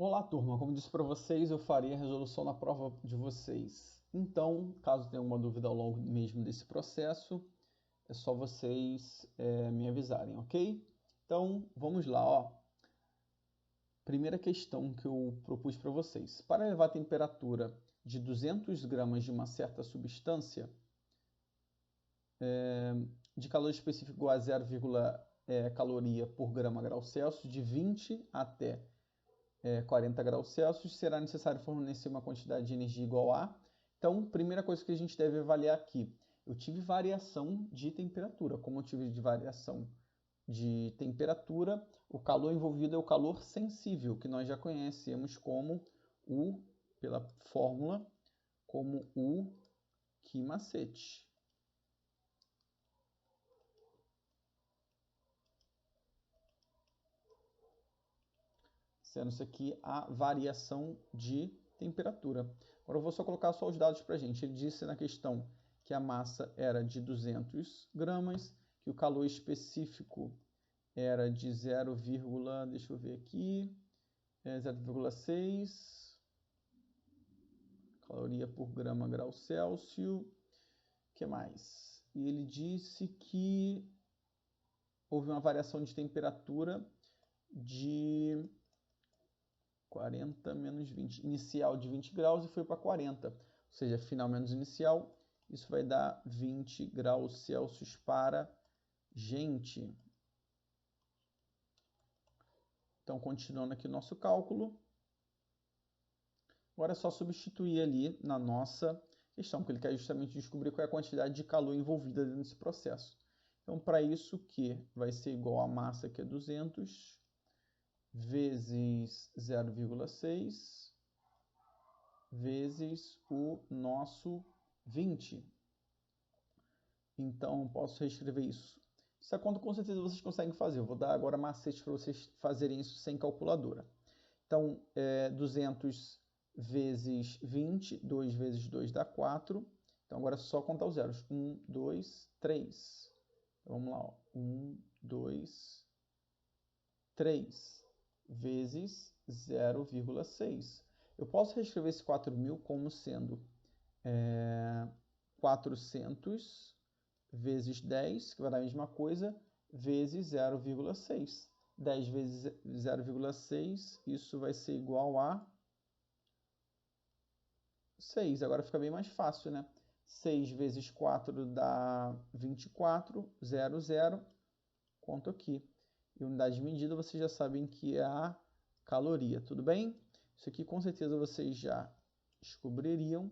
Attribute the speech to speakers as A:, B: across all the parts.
A: Olá, turma. Como disse para vocês, eu farei a resolução na prova de vocês. Então, caso tenha alguma dúvida ao longo mesmo desse processo, é só vocês me avisarem, ok? Então, vamos lá, ó. Primeira questão que eu propus para vocês. Para elevar a temperatura de 200 gramas de uma certa substância, de calor específico igual a 0, caloria por grama grau Celsius, de 20 até 40 graus Celsius, será necessário fornecer uma quantidade de energia igual a. Então, primeira coisa que a gente deve avaliar aqui, eu tive variação de temperatura. Como eu tive de variação de temperatura, o calor envolvido é o calor sensível, que nós já conhecemos como pela fórmula, como o Q macete. Sendo isso aqui a variação de temperatura. Agora eu vou só colocar só os dados para a gente. Ele disse na questão que a massa era de 200 gramas, que o calor específico era de 0, deixa eu ver aqui, 0,6 caloria por grama grau Celsius. O que mais? E ele disse que houve uma variação de temperatura de 40 menos 20. Inicial de 20 graus e foi para 40. Ou seja, final menos inicial. Isso vai dar 20 graus Celsius para gente. Então, continuando aqui o nosso cálculo. Agora é só substituir ali na nossa questão, porque ele quer justamente descobrir qual é a quantidade de calor envolvida nesse processo. Então, para isso, Q vai ser igual a massa, que é 200, vezes 0,6, vezes o nosso 20. Então, posso reescrever isso. Essa conta com certeza vocês conseguem fazer. Eu vou dar agora macete para vocês fazerem isso sem calculadora. Então, 200 vezes 20, 2 vezes 2 dá 4. Então, agora é só contar os zeros. 1, 2, 3. Então, vamos lá. 1, 2, 3 vezes 0,6. Eu posso reescrever esse 4.000 como sendo 400 vezes 10, que vai dar a mesma coisa, vezes 0,6. 10 vezes 0,6, isso vai ser igual a 6. Agora fica bem mais fácil, né? 6 vezes 4 dá 24, 0, 0. Conto aqui. E unidade de medida vocês já sabem que é a caloria, tudo bem? Isso aqui com certeza vocês já descobririam.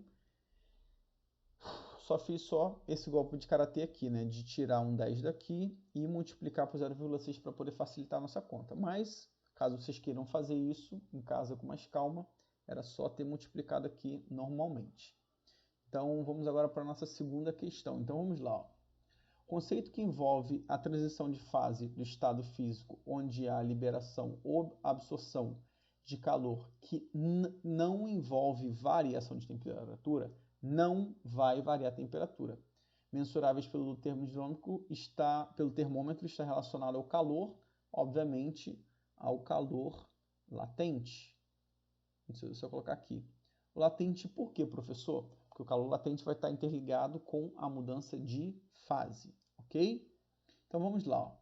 A: Só fiz só esse golpe de karatê aqui, né? De tirar um 10 daqui e multiplicar por 0,6 para poder facilitar a nossa conta. Mas, caso vocês queiram fazer isso em casa com mais calma, era só ter multiplicado aqui normalmente. Então, vamos agora para a nossa segunda questão. Então, vamos lá. Ó. Conceito que envolve a transição de fase do estado físico, onde há liberação ou absorção de calor que não envolve variação de temperatura, não vai variar a temperatura. Mensuráveis pelo termômetro está relacionado ao calor, obviamente, ao calor latente. Se eu colocar aqui. O latente por quê, professor? Porque o calor latente vai estar interligado com a mudança de fase, ok? Então vamos lá. Ó.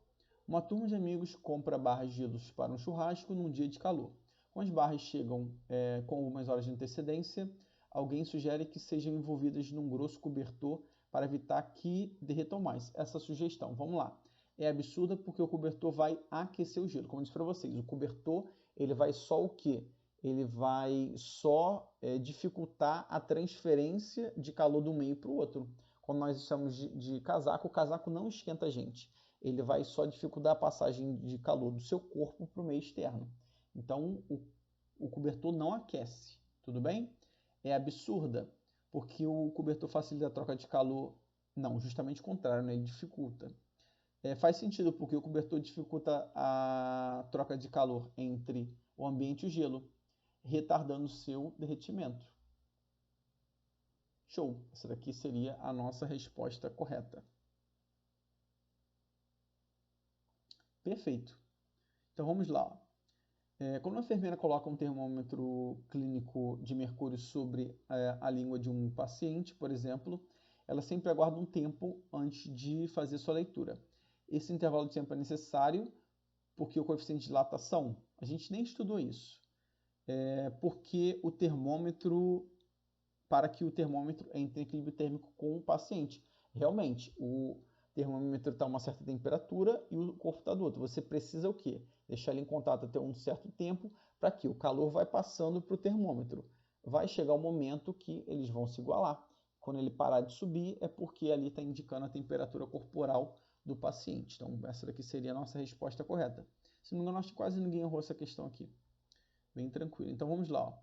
A: Uma turma de amigos compra barras de gelos para um churrasco num dia de calor. Quando as barras chegam com algumas horas de antecedência, alguém sugere que sejam envolvidas num grosso cobertor para evitar que derretam mais. Essa sugestão, vamos lá. É absurda porque o cobertor vai aquecer o gelo. Como eu disse para vocês, o cobertor ele vai só o quê? Ele vai só dificultar a transferência de calor do meio para o outro. Quando nós estamos de casaco, o casaco não esquenta a gente. Ele vai só dificultar a passagem de calor do seu corpo para o meio externo. Então, o cobertor não aquece, tudo bem? É absurda, porque o cobertor facilita a troca de calor. Não, justamente o contrário, né? Ele dificulta. Faz sentido, porque o cobertor dificulta a troca de calor entre o ambiente e o gelo, retardando o seu derretimento. Show! Essa daqui seria a nossa resposta correta. Perfeito. Então vamos lá. Quando a enfermeira coloca um termômetro clínico de mercúrio sobre a língua de um paciente, por exemplo, ela sempre aguarda um tempo antes de fazer sua leitura. Esse intervalo de tempo é necessário porque o coeficiente de dilatação, a gente nem estudou isso, porque o termômetro, para que o termômetro entre em equilíbrio térmico com o paciente. Realmente, o termômetro está a uma certa temperatura e o corpo está do outro. Você precisa o quê? Deixar ele em contato até um certo tempo para que o calor vai passando para o termômetro. Vai chegar o momento que eles vão se igualar. Quando ele parar de subir, é porque ali está indicando a temperatura corporal do paciente. Então, essa daqui seria a nossa resposta correta. Se não me engano, acho que quase ninguém errou essa questão aqui. Bem tranquilo. Então, vamos lá. Ó.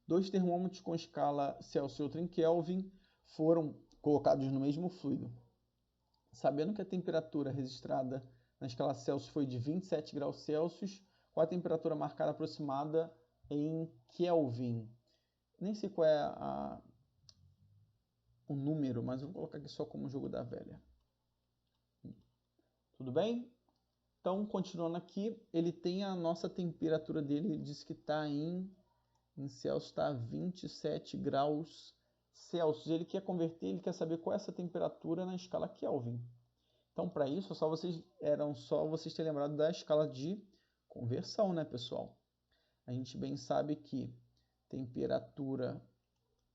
A: 2 termômetros com escala Celsius e outro em Kelvin foram colocados no mesmo fluido. Sabendo que a temperatura registrada na escala Celsius foi de 27 graus Celsius, qual a temperatura marcada aproximada em Kelvin? Nem sei qual é o número, mas eu vou colocar aqui só como jogo da velha. Tudo bem? Então, continuando aqui, ele tem a nossa temperatura dele, ele diz que está em Celsius, está a 27 graus Celsius. Ele quer converter, ele quer saber qual é essa temperatura na escala Kelvin. Então, para isso, eram só vocês terem lembrado da escala de conversão, né, pessoal? A gente bem sabe que temperatura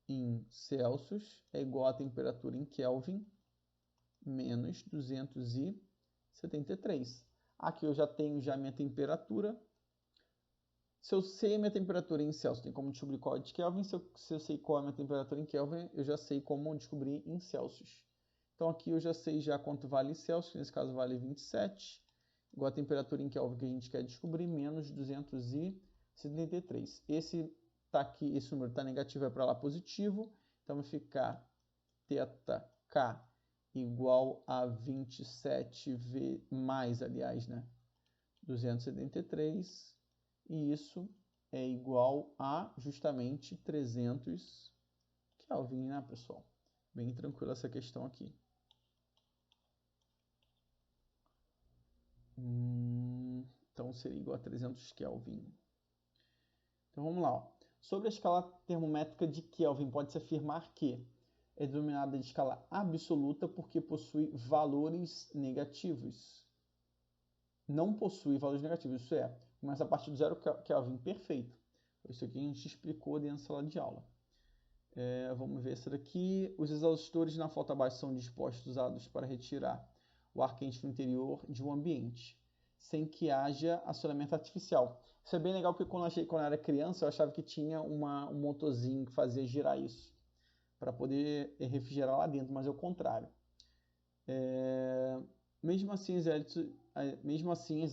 A: em Celsius é igual a temperatura em Kelvin menos 273. Aqui eu já tenho minha temperatura. Se eu sei a minha temperatura em Celsius, tem como descobrir qual é de Kelvin. Se eu sei qual é a minha temperatura em Kelvin, eu já sei como descobrir em Celsius. Então aqui eu já sei quanto vale Celsius, nesse caso vale 27, igual a temperatura em Kelvin que a gente quer descobrir, menos 273. Esse número está negativo, é para lá positivo, então vai ficar θk igual a 27 mais, aliás, né? 273, e isso é igual a justamente 300 Kelvin, né, pessoal? Bem tranquila essa questão aqui. Então seria igual a 300 Kelvin. Então vamos lá. Ó. Sobre a escala termométrica de Kelvin, pode-se afirmar que é denominada de escala absoluta porque possui valores negativos. Não possui valores negativos, isso é, começa a partir do 0 Kelvin, perfeito. Isso aqui a gente explicou dentro da sala de aula. Vamos ver essa daqui. Os exaustores na flauta baixa são dispostos usados para retirar o ar quente no interior de um ambiente, sem que haja acionamento artificial. Isso é bem legal porque quando eu era criança, eu achava que tinha um motorzinho que fazia girar isso, para poder refrigerar lá dentro, mas é o contrário. Mesmo assim, as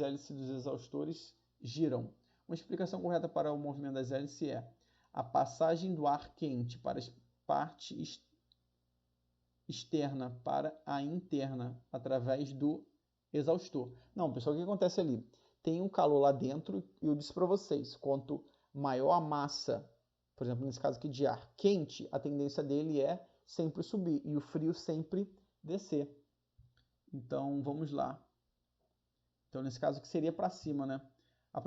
A: hélices dos exaustores giram. Uma explicação correta para o movimento das hélices é a passagem do ar quente para a parte externa para a interna, através do exaustor. Não, pessoal, o que acontece ali? Tem um calor lá dentro e eu disse para vocês, quanto maior a massa, por exemplo, nesse caso aqui de ar quente, a tendência dele é sempre subir e o frio sempre descer. Então, vamos lá. Então, nesse caso aqui seria para cima, né? A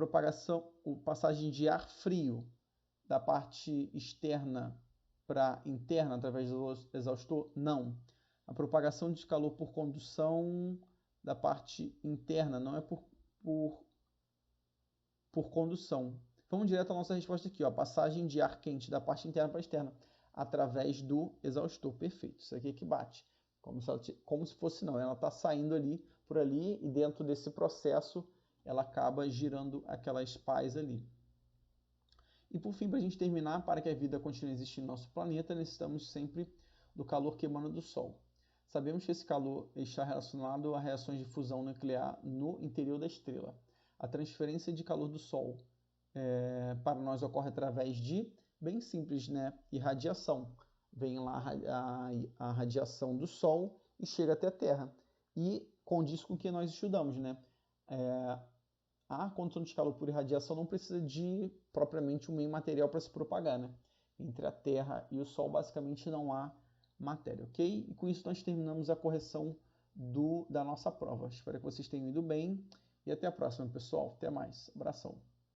A: passagem de ar frio da parte externa para interna através do exaustor? Não. A propagação de calor por condução da parte interna não é por condução. Vamos direto à nossa resposta aqui, ó. Passagem de ar quente da parte interna para a externa através do exaustor. Perfeito. Isso aqui é que bate. Como se fosse não. Ela está saindo ali por ali e dentro desse processo ela acaba girando aquelas pás ali. E por fim, para a gente terminar, para que a vida continue existindo no nosso planeta, necessitamos sempre do calor que emana do Sol. Sabemos que esse calor está relacionado a reações de fusão nuclear no interior da estrela. A transferência de calor do Sol para nós ocorre através de, bem simples, né, irradiação. Vem lá a radiação do Sol e chega até a Terra. E condiz com o que nós estudamos, né? A condução de calor por irradiação não precisa de propriamente um meio material para se propagar, né? Entre a Terra e o Sol basicamente não há matéria, ok? E com isso nós terminamos a correção da nossa prova. Espero que vocês tenham ido bem e até a próxima, pessoal. Até mais. Abração.